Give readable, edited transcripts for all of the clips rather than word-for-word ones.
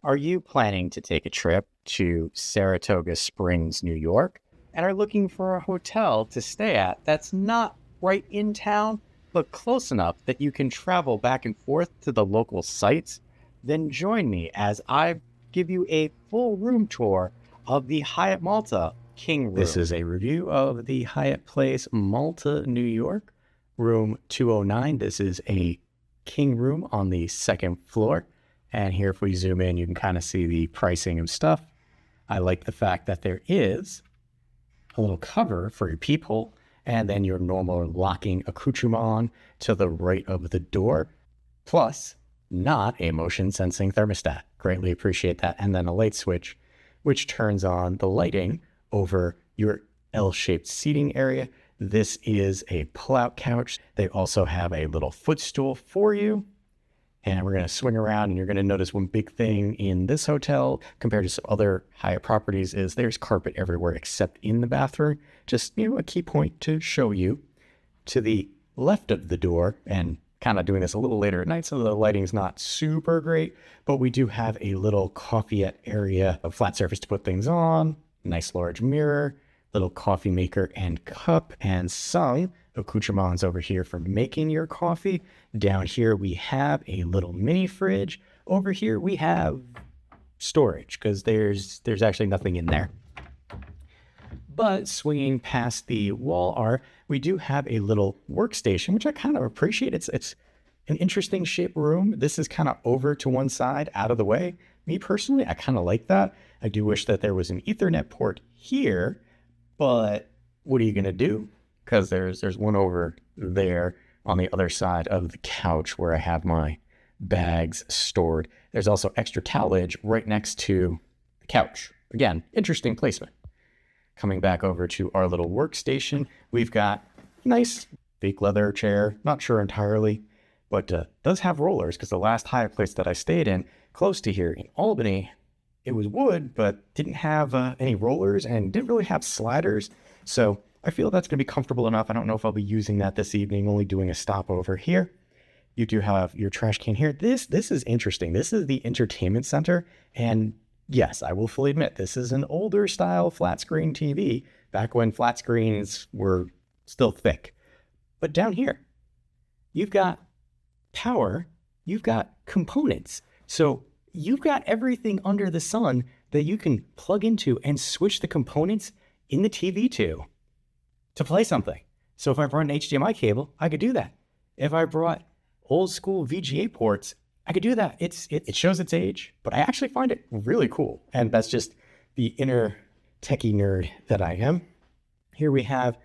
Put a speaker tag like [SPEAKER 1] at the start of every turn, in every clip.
[SPEAKER 1] Are you planning to take a trip to Saratoga Springs, New York, and are looking for a hotel to stay at that's not right in town, but close enough that you can travel back and forth to the local sites? Then join me as I give you a full room tour of the Hyatt Malta King Room. This is a review of the Hyatt Place Malta, New York, room 209. This is a king room on the second floor. And here, if we zoom in, you can kind of see the pricing of stuff. I like the fact that there is a little cover for your peephole and then your normal locking accoutrement to the right of the door, plus not a motion sensing thermostat. Greatly appreciate that. And then a light switch, which turns on the lighting over your L-shaped seating area. This is a pull-out couch. They also have a little footstool for you. And we're going to swing around, and you're going to notice one big thing in this hotel compared to some other Hyatt properties is there's carpet everywhere except in the bathroom. Just, a key point to show you. To the left of the door, and kind of doing this a little later at night, so the lighting's not super great, but we do have a little coffeeette area, a flat surface to put things on, nice large mirror, little coffee maker and cup, and some accoutrements over here for making your coffee. Down here we have a little mini fridge. Over here we have storage because there's actually nothing in there. But swinging past the wall art, we do have a little workstation, which I kind of appreciate. It's an interesting shaped room. This is kind of over to one side, out of the way. Me personally, I kind of like that. I do wish that there was an Ethernet port here, but what are you going to do? Because there's one over there on the other side of the couch where I have my bags stored. There's also extra towelage right next to the couch. Again, interesting placement. Coming back over to our little workstation, we've got a nice fake leather chair. Not sure entirely, but does have rollers because the last Hyatt place that I stayed in, close to here in Albany, it was wood, but didn't have any rollers and didn't really have sliders. So I feel that's going to be comfortable enough. I don't know if I'll be using that this evening, only doing a stop over here. You do have your trash can here. This is interesting. This is the entertainment center. And yes, I will fully admit, this is an older style flat screen TV, back when flat screens were still thick. But down here, you've got power, you've got components. So you've got everything under the sun that you can plug into and switch the components in the TV to play something. So if I brought an HDMI cable, I could do that. If I brought old school VGA ports, I could do that. It shows its age, but I actually find it really cool. And that's just the inner techie nerd that I am. Here we have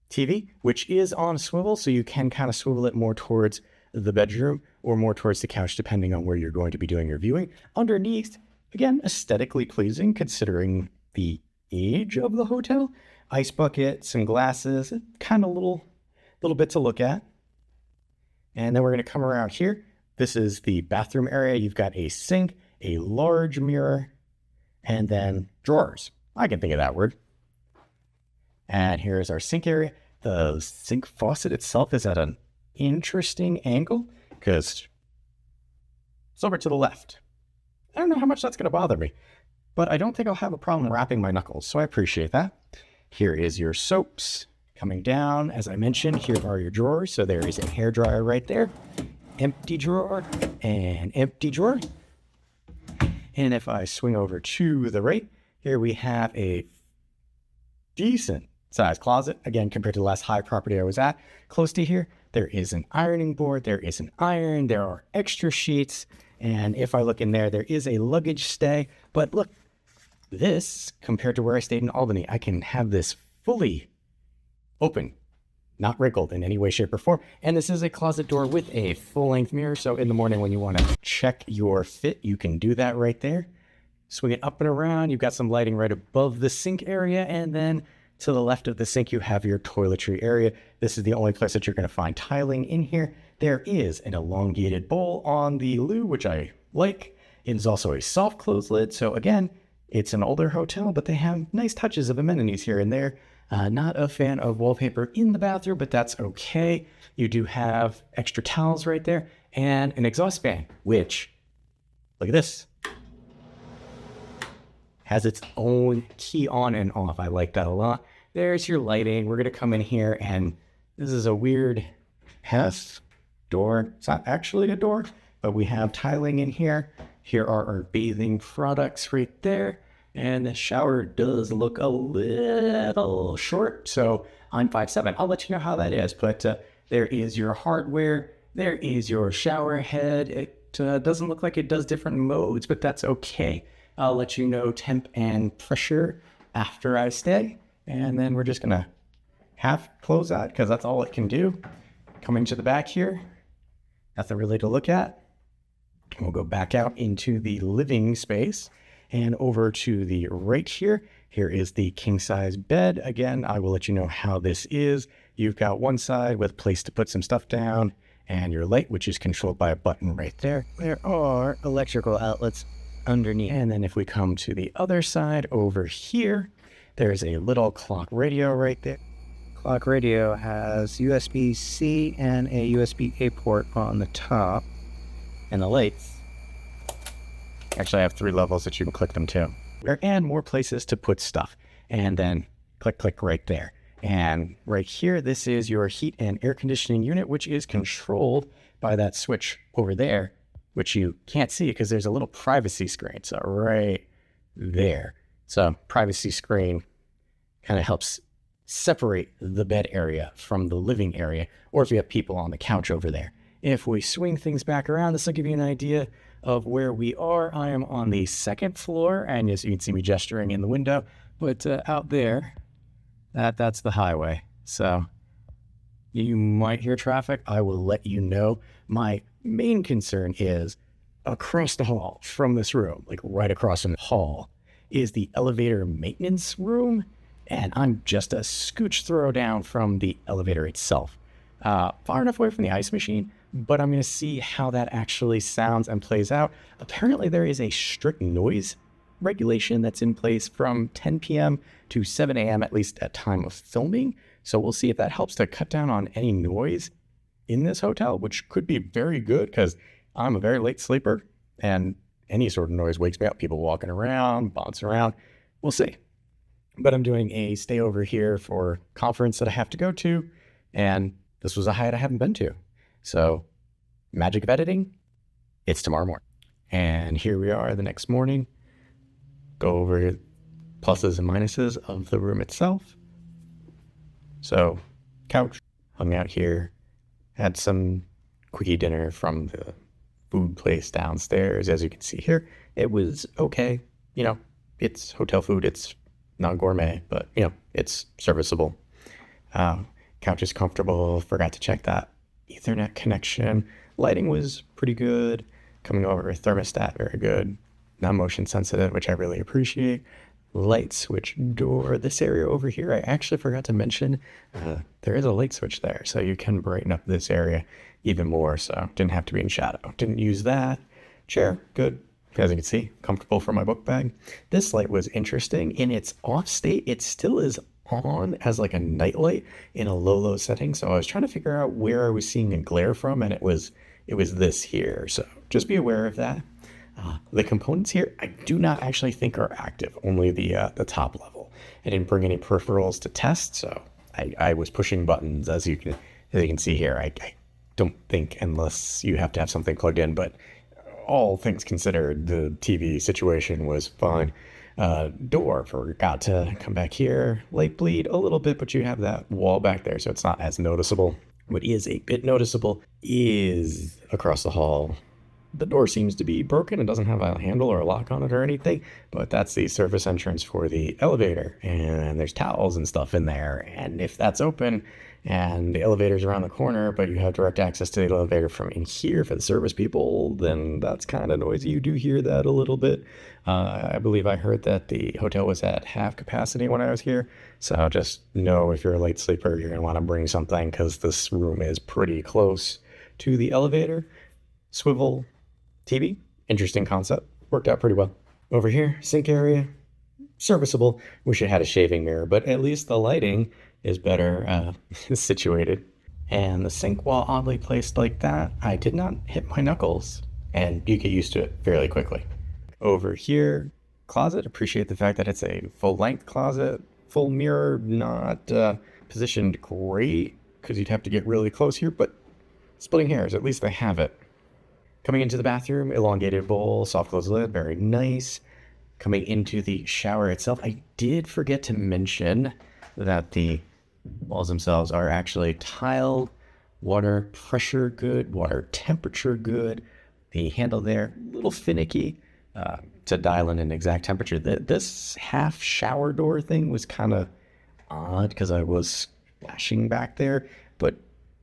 [SPEAKER 1] TV, which is on a swivel, so you can kind of swivel it more towards the bedroom or more towards the couch, depending on where you're going to be doing your viewing. Underneath, again, aesthetically pleasing considering the age of the hotel. Ice bucket, some glasses, kind of little bit to look at. And then we're going to come around here. This is the bathroom area. You've got a sink, a large mirror, and then drawers. I can think of that word. And here's our sink area. The sink faucet itself is at an interesting angle because it's over to the left. I don't know how much that's going to bother me, but I don't think I'll have a problem wrapping my knuckles, so I appreciate that. Here is your soaps coming down. As I mentioned, here are your drawers. So there is a hairdryer right there, empty drawer and empty drawer. And if I swing over to the right, here we have a decent sized closet. Again, compared to the last high property I was at, close to here, there is an ironing board, there is an iron, there are extra sheets. And if I look in there, there is a luggage stay. But look, this, compared to where I stayed in Albany, I can have this fully open, not wrinkled in any way, shape, or form. And this is a closet door with a full-length mirror. So in the morning when you want to check your fit, you can do that right there. Swing it up and around. You've got some lighting right above the sink area. And then to the left of the sink, you have your toiletry area. This is the only place that you're going to find tiling in here. There is an elongated bowl on the loo, which I like. It is also a soft close lid. So again, it's an older hotel, but they have nice touches of amenities here and there. Not a fan of wallpaper in the bathroom, but that's okay. You do have extra towels right there and an exhaust fan, which Look at this. Has its own key on and off. I like that a lot. There's your lighting. We're going to come in here, and this is a weird door. It's not actually a door, but we have tiling in here. Here are our bathing products right there. And the shower does look a little short, so I'm 5'7". I'll let you know how that is. But there is your hardware. There is your shower head. It doesn't look like it does different modes, but that's okay. I'll let you know temp and pressure after I stay. And then we're just going to half close that because that's all it can do. Coming to the back here, nothing really to look at. We'll go back out into the living space and over to the right here. Here is the king size bed. Again, I will let you know how this is. You've got one side with a place to put some stuff down and your light, which is controlled by a button right there. There are electrical outlets underneath. And then if we come to the other side over here, there's a little clock radio right there. Clock radio has USB-C and a USB-A port on the top. And the lights actually have 3 levels that you can click them to. And more places to put stuff. And then click right there. And right here, this is your heat and air conditioning unit, which is controlled by that switch over there, which you can't see because there's a little privacy screen. So right there. So privacy screen kind of helps separate the bed area from the living area, or if you have people on the couch over there. If we swing things back around, this will give you an idea of where we are. I am on the 2nd floor, and as you can see me gesturing in the window, but out there, that's the highway. So you might hear traffic. I will let you know. My main concern is across the hall from this room, like right across from the hall, is the elevator maintenance room. And I'm just a scooch throw down from the elevator itself. Far enough away from the ice machine, but I'm going to see how that actually sounds and plays out. Apparently there is a strict noise regulation that's in place from 10 p.m. to 7 a.m., at least at time of filming. So we'll see if that helps to cut down on any noise in this hotel, which could be very good because I'm a very late sleeper and any sort of noise wakes me up. People walking around, bouncing around. We'll see. But I'm doing a stay over here for a conference that I have to go to. And this was a Hyatt I haven't been to. So magic of editing, it's tomorrow morning. And here we are the next morning. Go over pluses and minuses of the room itself. So couch, hung out here, had some quickie dinner from the food place downstairs. As you can see here, it was okay. You know, it's hotel food. It's not gourmet, but you know, it's serviceable. Couch is comfortable. Forgot to check that Ethernet connection. Lighting was pretty good. Coming over, thermostat, very good. Not motion sensitive, which I really appreciate. Light switch door. This area over here, I actually forgot to mention, there is a light switch there, so you can brighten up this area even more. So didn't have to be in shadow. Didn't use that. Chair, good. As you can see, comfortable for my book bag. This light was interesting. In its off state, it still is on as like a night light in a low setting. So I was trying to figure out where I was seeing a glare from, and it was this here. So just be aware of that. The components here, I do not actually think are active, only the top level. I didn't bring any peripherals to test, so I was pushing buttons, as you can see here. I don't think, unless you have to have something plugged in, but all things considered, the TV situation was fine. Door, forgot to come back here. Light bleed a little bit, but you have that wall back there, so it's not as noticeable. What is a bit noticeable is across the hall. The door seems to be broken. It doesn't have a handle or a lock on it or anything, but that's the surface entrance for the elevator, and there's towels and stuff in there. And if that's open and the elevator's around the corner, but you have direct access to the elevator from in here for the service people, then that's kind of noisy. You do hear that a little bit. I believe I heard that the hotel was at half capacity when I was here. So just know if you're a late sleeper, you're going to want to bring something because this room is pretty close to the elevator. Swivel TV, interesting concept. Worked out pretty well. Over here, sink area, serviceable. Wish it had a shaving mirror, but at least the lighting is better situated. And the sink, while oddly placed like that, I did not hit my knuckles. and you get used to it fairly quickly. Over here, closet, appreciate the fact that it's a full-length closet, full mirror, not positioned great, because you'd have to get really close here, but splitting hairs, at least they have it. Coming into the bathroom, elongated bowl, soft close lid, very nice. Coming into the shower itself, I did forget to mention that the walls themselves are actually tiled, water pressure good, water temperature good. The handle there, a little finicky to dial in an exact temperature. This half shower door thing was kind of odd because I was splashing back there, but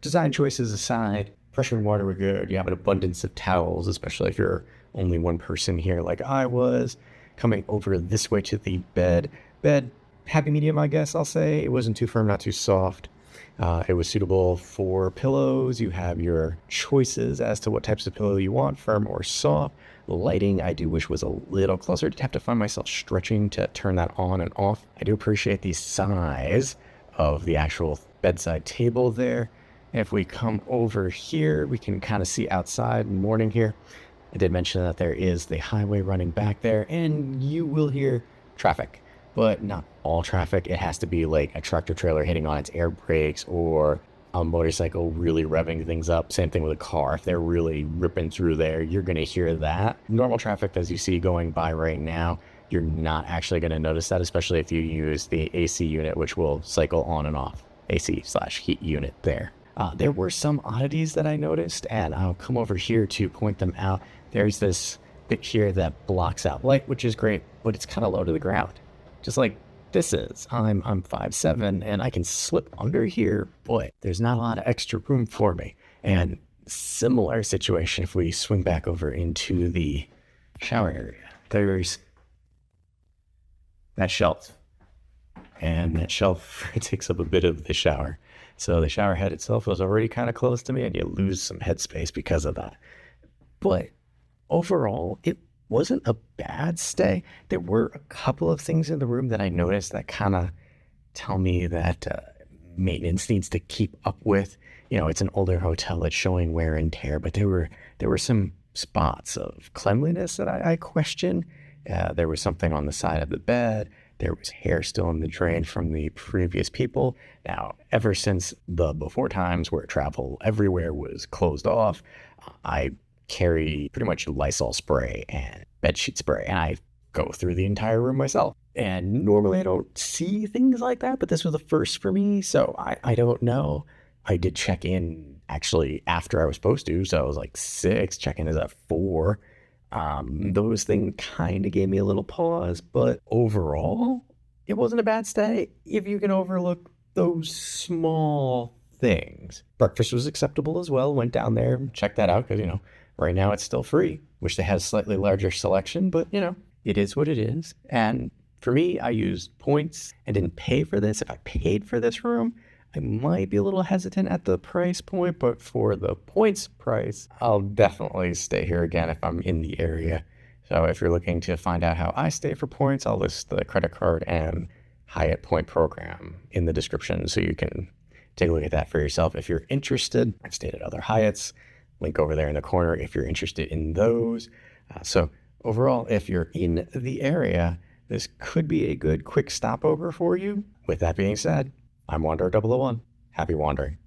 [SPEAKER 1] design choices aside, pressure and water were good. You have an abundance of towels, especially if you're only one person here like I was. Coming over this way to the bed, happy medium, I guess I'll say. It wasn't too firm, not too soft. It was suitable for pillows. You have your choices as to what types of pillow you want, firm or soft. The lighting, I do wish was a little closer. I'd have to find myself stretching to turn that on and off. I do appreciate the size of the actual bedside table there. If we come over here, we can kind of see outside in the morning here. I did mention that there is the highway running back there, and you will hear traffic, but not all traffic. It has to be like a tractor trailer hitting on its air brakes or a motorcycle really revving things up. Same thing with a car. If they're really ripping through there, you're going to hear that. Normal traffic, as you see going by right now, you're not actually going to notice that, especially if you use the AC unit, which will cycle on and off. AC/heat unit there. There were some oddities that I noticed, and I'll come over here to point them out. There's this bit here that blocks out light, which is great, but it's kind of low to the ground. Just like this is. I'm 5'7", and I can slip under here, but there's not a lot of extra room for me. And similar situation if we swing back over into the shower area. There's that shelf, and that shelf takes up a bit of the shower. So the shower head itself was already kind of close to me, and you lose some headspace because of that. But overall, it wasn't a bad stay. There were a couple of things in the room that I noticed that kind of tell me that maintenance needs to keep up with. You know, it's an older hotel, it's showing wear and tear, but there were some spots of cleanliness that I questioned. There was something on the side of the bed. There was hair still in the drain from the previous people. Now, ever since the before times where travel everywhere was closed off, I carry pretty much Lysol spray and bedsheet spray, and I go through the entire room myself. And normally I don't see things like that, but this was the first for me, so I don't know. I did check in actually after I was supposed to, so I was like 6, check-in is at 4. Those things kind of gave me a little pause, but overall, it wasn't a bad stay if you can overlook those small things. Breakfast was acceptable as well. Went down there, checked that out because, right now it's still free. Wish they had a slightly larger selection, but, it is what it is. And for me, I used points and didn't pay for this. If I paid for this room, I might be a little hesitant at the price point, but for the points price, I'll definitely stay here again if I'm in the area. So if you're looking to find out how I stay for points, I'll list the credit card and Hyatt point program in the description so you can take a look at that for yourself if you're interested. I've stayed at other Hyatts, link over there in the corner if you're interested in those. So overall, if you're in the area, this could be a good quick stopover for you. With that being said, I'm Wanderer 001. Happy wandering.